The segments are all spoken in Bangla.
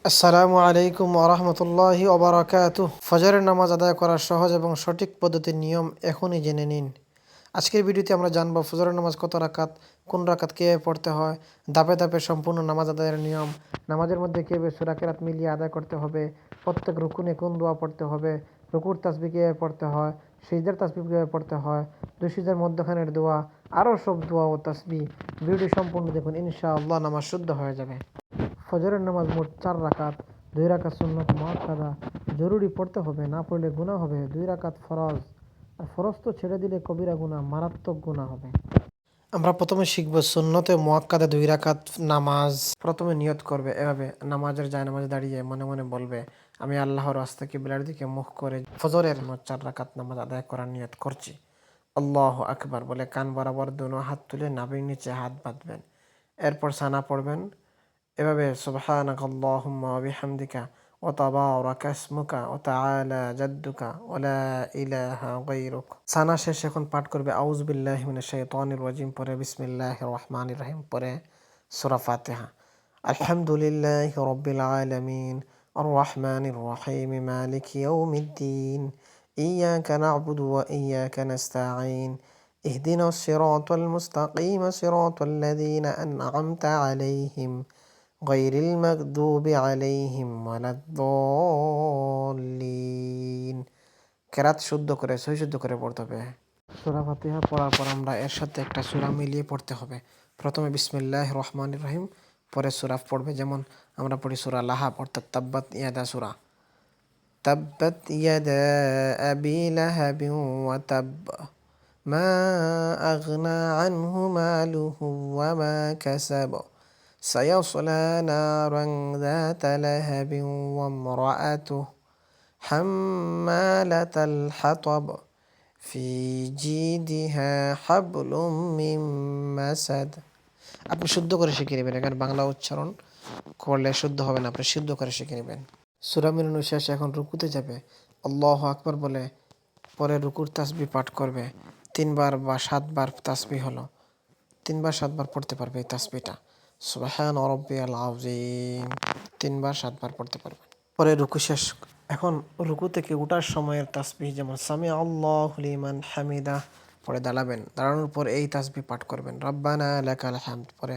আসসালামু আলাইকুম ওরহমতুল্লাহি ওবরাকাতুহ। ফজরের নামাজ আদায় করার সহজ এবং সঠিক পদ্ধতির নিয়ম এখনই জেনে নিন। আজকের ভিডিওতে আমরা জানব ফজরের নামাজ কত রাকাত, কোন রাকাত কীভাবে পড়তে হয়, ধাপে ধাপে সম্পূর্ণ নামাজ আদায়ের নিয়ম, নামাজের মধ্যে কীভাবে সূরা কেরাত মিলিয়ে আদায় করতে হবে, প্রত্যেক রুকুনে কোন দোয়া পড়তে হবে, রুকুর তাসবিহ কীভাবে পড়তে হয়, সিজদার তাসবিহ কীভাবে পড়তে হয়, দুই সিজদার মধ্যখানের দোয়া, আরও সব দোয়া ও তাসবিহ। ভিডিও সম্পূর্ণ দেখুন, ইনশাআল্লাহ নামাজ শুদ্ধ হয়ে যাবে। ফজরের নামাজ মোট 4 রাকাত, 2 রাকাত সুন্নত মুআক্কাদা। জরুরি পড়তে হবে, না পড়লে গুনাহ হবে। 2 রাকাত ফরজ, আর ফরজ তো ছেড়ে দিলে কবিরা গুনাহ, মারাত্মক গুনাহ হবে। আমরা প্রথমে শিখব সুন্নতে মুআক্কাদা 2 রাকাত নামাজ। প্রথমে নিয়ত করবে এভাবে, নামাজের নামাজে দাঁড়িয়ে মনে মনে বলবে, আমি আল্লাহর রাস্তা কিবলার দিকে মুখ করে ফজরের মোট 4 রাকাত নামাজ আদায় করার নিয়ত করছি। আল্লাহু আকবার বলে কান বরাবর দুনো হাত তুলে নাভির নিচে হাত বাঁধবেন। এরপর সানা পড়বেন এভাবে, সুবহানাকাল্লাহুম্মা ওয়া বিহামদিকা ওয়া তাবারাকা ইসমুকা ওয়া তাআলা জাদ্দুকা ওয়া লা ইলাহা গায়রুক। সানা শেষ এখন পাঠ করবে আউযু বিল্লাহি মিনাশ শাইতানির রাজিম, পরে বিসমিল্লাহির রহমানির রহিম, পরে সূরা ফাতিহা। আলহামদুলিল্লাহি রাব্বিল আলামিন আর রহমানির রহিম মালিকি ইয়াউমিদ্দিন ইয়াকা না'বুদু ওয়া ইয়াকা নাস্তাঈন ইহদিনাস সিরাতাল মুস্তাকিম সিরাতাল লাযীনা আন'আমতা আলাইহিম গায়রিল মাগদুবি আলাইহিম ওয়ালাদ-দাল্লিন। কেরাত শুদ্ধ করে সহি শুদ্ধ করে পড়তে হবে। সূরা ফাতিহা পড়ার পর আমরা এর সাথে একটা সূরা মিলিয়ে পড়তে হবে। প্রথমে বিসমিল্লাহির রহমানির রহিম, পরে সূরা পড়বে। যেমন আমরা পড়ি সূরা লাহাব, অর্থাৎ তাব্বাত ইয়াদা সূরা। তাব্বাত ইয়াদা আবি লাহাবিন ওয়া তাব্ব মা আগনা আনহু মালুহু ওয়া মা কাসাব سيصلى نارا ذات لهب وامرأته حمالة الحطب في جيدها حبل من مسد। আপনি শুদ্ধ করে শিখে নেবেন, এখানে বাংলা উচ্চারণ করলে শুদ্ধ হবে না, আপনি শুদ্ধ করে শিখে নেবেন। সূরা মিলানোর শেষে এখন রুকুতে যাবে, আল্লাহু আকবার বলে পরে রুকুর তাসবিহ পাঠ করবে। 3 বার বা 7 বার তাসবিহ হলো, 3 বার 7 বার পড়তে পারবে এই তাসবিহটা। সুবহান রাব্বিয়াল আযীম 3 বার 7 বার পড়তে পারবেন। পরে রুকু শেষ। এখন রুকু থেকে ওঠার সময়ের তাসবিহ, যেমন সামি আল্লাহু লিমান হামিদা পরে দাঁড়াবেন, দাঁড়ানোর পর এই তাসবিহ পাঠ করবেন, রব্বানা লাকাল হামদ। পরে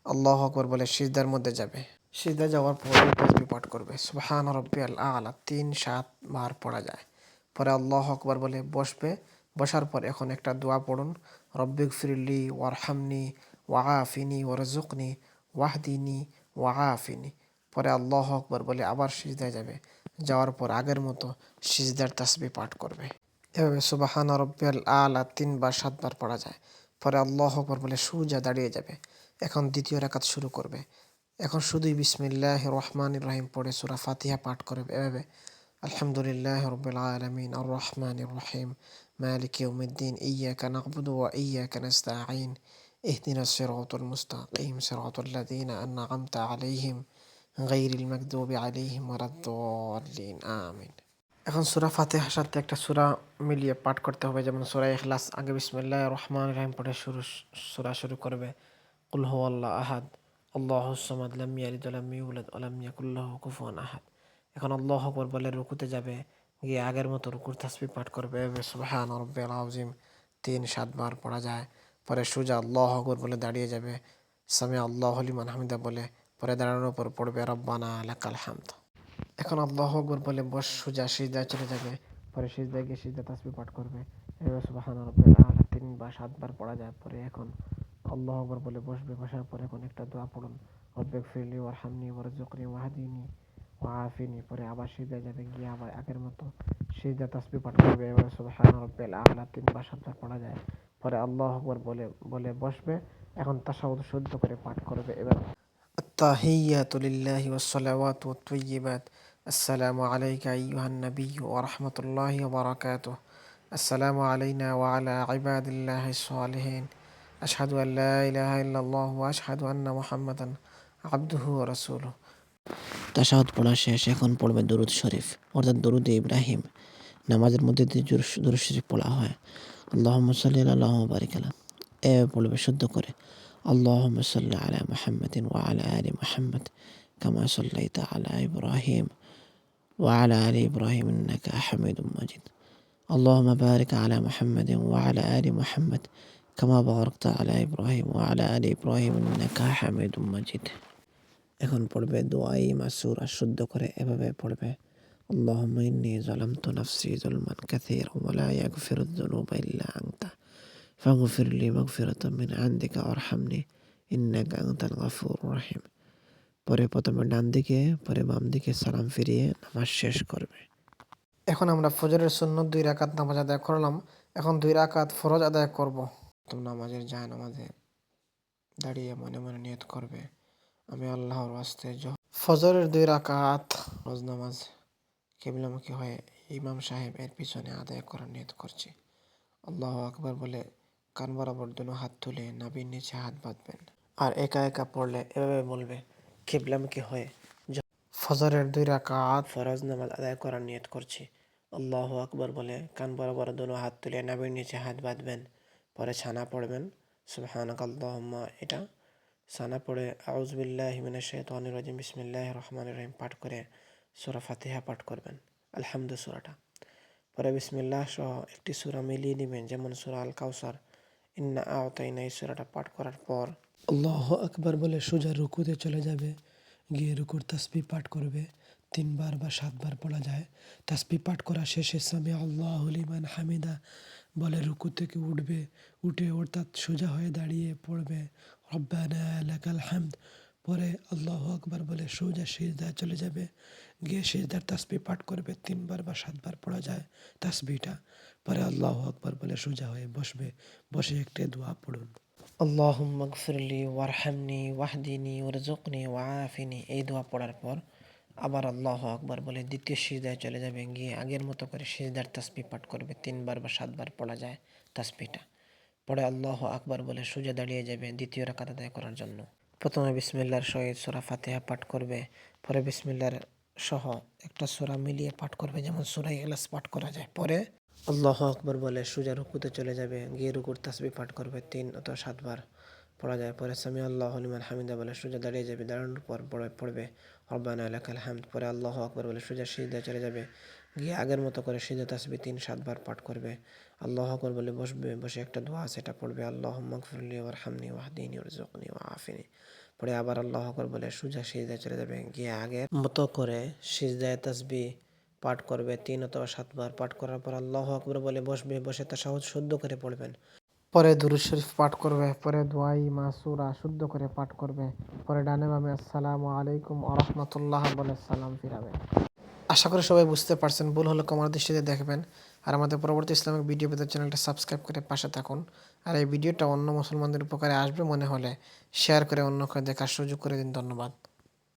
আল্লাহু আকবার বলে সিজদার মধ্যে যাবে, সিজদা যাওয়ার পর এই তাসবিহ পাঠ করবে, সুবহান রাব্বিয়াল আ'লা 3-7 বার পড়া যায়। পরে আল্লাহু আকবার বলে বসবে। বসার পর এখন একটা দোয়া পড়ুন, রব্বিগফিরলি ওয়ারহামনি ওয়াআফিনি ওয়ারযুকনি ওয়াহদিনি ওয়াআফিনি। পরে আল্লাহু আকবার বলে আবার সিজদায় যাবে, যাওয়ার পর আগের মতো সিজদার তাসবিহ পাঠ করবে। এভাবে সুবহানা রাব্বিয়াল আ'লা 3 বার 7 বার পড়া যায়। পরে আল্লাহু আকবার বলে সোজা দাঁড়িয়ে যাবে। এখন দ্বিতীয় রাকাত শুরু করবে। এখন শুধুই বিসমিল্লাহির রহমানির রহিম পড়ে সূরা ফাতিহা পাঠ করবে এভাবে, আলহামদুলিল্লাহি রাব্বিল আলামিন আর রহমানির রহিম মালিকি ইয়াউমিদ্দিন ইয়াকা না'বুদু ওয়া ইয়াকা নাস্তাঈন ইহদিনাস সিরাতাল মুস্তাকিম সিরাতাল লাযীনা আন'আমতা আলাইহিম গায়রিল মাগদুবি আলাইহিম ওয়ালাদ-দাল্লিন আমিন। এখন সূরা ফাতিহার সাথে একটা সূরা মিলিয়ে পাঠ করতে হবে, যেমন সূরা ইখলাস। আগে বিসমিল্লাহির রহমানির রহিম পড়ে সূরা শুরু করবে, কুল হুয়াল্লাহু আহাদ আল্লাহুস সামাদ লাম ইয়ালিদ ওয়া লাম ইউলাদ ওয়া লাম ইয়াকুল লাহু কুফুয়ান আহাদ। এখন আল্লাহু আকবার বলে রুকুতে যাবে, গিয়ে আগের মতো রুকুর তাসবিহ পাঠ করবে, সুবহান রাব্বিয়াল আযীম 3-7 বার পড়া যায়। পরে সোজা আল্লাহু আকবার বলে দাঁড়িয়ে যাবে, সামি আল্লাহু লিমান হামিদা বলে পরে দাঁড়ানোর পর পড়বে রব্বানা লাকাল হামদ। এখন আল্লাহু আকবার বলে সোজা সিজদায় চলে যাবে, পরে সিজদায় গিয়ে সিজদা তাসবিহ পাঠ করবে, সুবহান রাব্বিয়াল আ'লা 3 বা 7 বার পড়া যায়। পরে এখন আল্লাহু আকবার বলে বসবে। বসার পর এখন একটা দোয়া পড়ুন, রব্বিগফিরলি ওয়ারহামনি ওয়ারযুকনি ওয়াহদিনি ওয়াআফিনি। পরে আবার সিজদায় যাবে, গিয়ে আবার আগের মতো সিজদা তাসবিহ পাঠ করবে, সুবহান রাব্বিয়াল আ'লা 3 বা 7 বার পড়া যায়। পরে আল্লাহু আকবার বলে বলে বসবে। এখন তাশাহুদ শুদ্ধ করে পাঠ করবে এভাবে, আত-তাহিয়াতু লিল্লাহি ওয়াস-সালাওয়াতু ওয়াত-তাইয়্যিবাত আসসালামু আলাইকা আইয়ুহান নাবিয়্যু ওয়া রাহমাতুল্লাহি ওয়া বারাকাতুহু আসসালামু আলাইনা ওয়া আলা ইবাদিল্লাহিস সালিহিন আশহাদু আল লা ইলাহা ইল্লাল্লাহু ওয়া আশহাদু আন্না মুহাম্মাদান আবদুহু ওয়া রাসূলুহু। তাশাহুদ পড়া শেষ। এখন পড়বে দুরূদ শরীফ, অর্থাৎ দুরূদে ইব্রাহিম। নামাজের মধ্যে দুরূদ শরীফ পড়া হয়, আল্লাহুম্মা সাল্লি আলা আল্লাহুম্মা বারিক আলা। এভাবে পড়বে শুদ্ধ করে, আল্লাহুম্মা সাল্লি আলা মুহাম্মাদিন ওয়া আলা আলি মুহাম্মাদ كما صليت على إبراهيم وعلى آل إبراهيم إنك حميد مجيد اللهم بارك على محمد وعلى آل محمد كما باركت على إبراهيم وعلى آل إبراهيم إنك حميد مجيد এখন পড়বে দুআই মাসুরা শুদ্ধ করে এভাবে পড়বে আল্লাহুম্মা ইন্নী যালামতু নাফসি যুলমান কাসীরা ওয়া লা ইয়াগফিরুয যুনুবা ইল্লা আনতা ফাগফির লি মাগফিরাতাম মিন ইনদিকা ওয়ারহামনি ইন্নাকা আনতাল গফুরুর রহিম। পরে প্রথমে ডান দিকে পরে বাম দিকে সালাম ফিরিয়ে নামাজ শেষ করবে। এখন আমরা ফজরের সুন্নত 2 রাকাত নামাজ আদায় করলাম। এখন 2 রাকাত ফরজ আদায় করব। তো নামাজের জায়নামাজে দাঁড়িয়ে মনে মনে নিয়ত করবে আমি আল্লাহর ওয়াস্তে ফজরের 2 রাকাত ফরজ নামাজ কিবলামুখী হয়ে ইমাম সাহেব এর পিছনে আদায় করার নিয়ত করছি। আল্লাহু আকবার বলে কান বরাবর দুনো হাত তুলে নাভির নিচে হাত বাঁধবেন আর একা একা পড়লে এভাবে বলবে কিবলামুখী হয়ে ফজরের 2 রাকাত ফরজ নামাজ আদায় করার নিয়ত করছি। আল্লাহু আকবার বলে কান বরাবর দুনো হাত তুলে নাভির নিচে হাত বাঁধবেন। পরে ছানা পড়বেন সুবহানাকাল্লাহুম্মা, এটা সানা পড়ে আউযু বিল্লাহি মিনাশ শাইতানির রাজিম বিসমিল্লাহির রহমানির রহিম পাঠ করে সূরা ফাতিহা পাঠ করবেন, আলহামদু সূরাটা। পরে বিসমিল্লাহ সহ একটি সূরা মিলিয়ে নেবেন, যেমন সূরা আল কাউসার, ইন্না আ'তাইনা, এই সূরাটা পাঠ করার পর আল্লাহু আকবার বলে সোজা রুকুতে চলে যাবে। গিয়ে রুকুর তাসবিহ পাঠ করবে, 3 বার বা 7 বার পড়া যায়। তাসবিহ পাঠ করা শেষে সামি আল্লাহু লিমান হামিদা বলে রুকু থেকে উঠবে। উঠে অর্থাৎ সোজা হয়ে দাঁড়িয়ে পড়বে রব্বানা লাকাল হামদ। পরে আল্লাহু আকবার বলে সোজা সিজদায় চলে যাবে। গিয়ে সিজদার তাসবিহ পাঠ করবে, 3 বার বা 7 বার পড়া যায় তাসবিহটা। পরে আল্লাহু আকবার বলে সোজা হয়ে বসবে। বসে একটি দোয়া পড়ুন, আল্লাহুম্মা গফিরলি ওয়ারহামনি ওয়াহদিনি ওয়ারযুকনি ওয়াআফিনি। এই দোয়া পড়ার পর আবার আল্লাহু আকবার বলে দ্বিতীয় সিজদায় চলে যাবে। গিয়ে আগের মতো করে সিজদার তাসবিহ পাঠ করবে, 3 বার বা 7 বার পড়া যায় তাসবিহটা। পরে আল্লাহু আকবার বলে সোজা দাঁড়িয়ে যাবে দ্বিতীয় রাকাত আদায় করার জন্য। প্রথমে বিসমিল্লাহর সহিত সূরা ফাতিহা পাঠ করবে। পরে বিসমিল্লাহর সহ একটা সূরা মিলিয়ে পাঠ করবে, যেমন সূরা ইখলাস পাঠ করা যায়। পরে আল্লাহু আকবার বলে সোজা রুকুতে চলে যাবে। গিয়ে রুকুর তাসবিহ পাঠ করবে, 3 অথবা 7 বার পড়া যায়। পরে সামি আল্লাহু লিমান হামিদা বলে সোজা দাঁড়িয়ে যাবে। দাঁড়ানোর পর পড়বে রব্বানা লাকাল হামদ। পরে আল্লাহু আকবার বলে সোজা সিজদায় চলে যাবে। গিয়ে আগের মতো করে সিজদা তাসবিহ 3-7 বার পাঠ করবে। আল্লাহু আকবার বলে বসবে। বসে একটা দোয়া সেটা পড়বে, আল্লাহুম্মা গফিরলি ওয়ারহামনি ওয়াহদিনি ওয়ারযুকনি ওয়াআফিনি। পরে আবার আল্লাহু আকবার বলে সোজা সিজদায় চলে যাবে। গিয়ে আগের মতো করে সিজদায় তাসবিহ পাঠ করবে, 3 অথবা 7 বার পাঠ করার পর আল্লাহু আকবার বলে বসবে। বসে তাশাহুদ শুদ্ধ করে পড়বেন। পরে দুরূদ শরীফ পাঠ করবে। পরে দুআই মাসুরা শুদ্ধ করে পাঠ করবে। পরে ডানে বামে আসসালামু আলাইকুম ওয়া রাহমাতুল্লাহ বলে সালাম ফিরাবে। আশা করি সবাই বুঝতে পারছেন। ভুল হলে ক্ষমার দৃষ্টিতে দেখবেন। আর আমাদের পরবর্তী ইসলামিক ভিডিও পেতে চ্যানেলটা সাবস্ক্রাইব করে পাশে থাকুন। আর এই ভিডিওটা অন্য মুসলমানদের উপকারে আসবে মনে হলে শেয়ার করে অন্যকে দেখার সুযোগ করে দিন। ধন্যবাদ।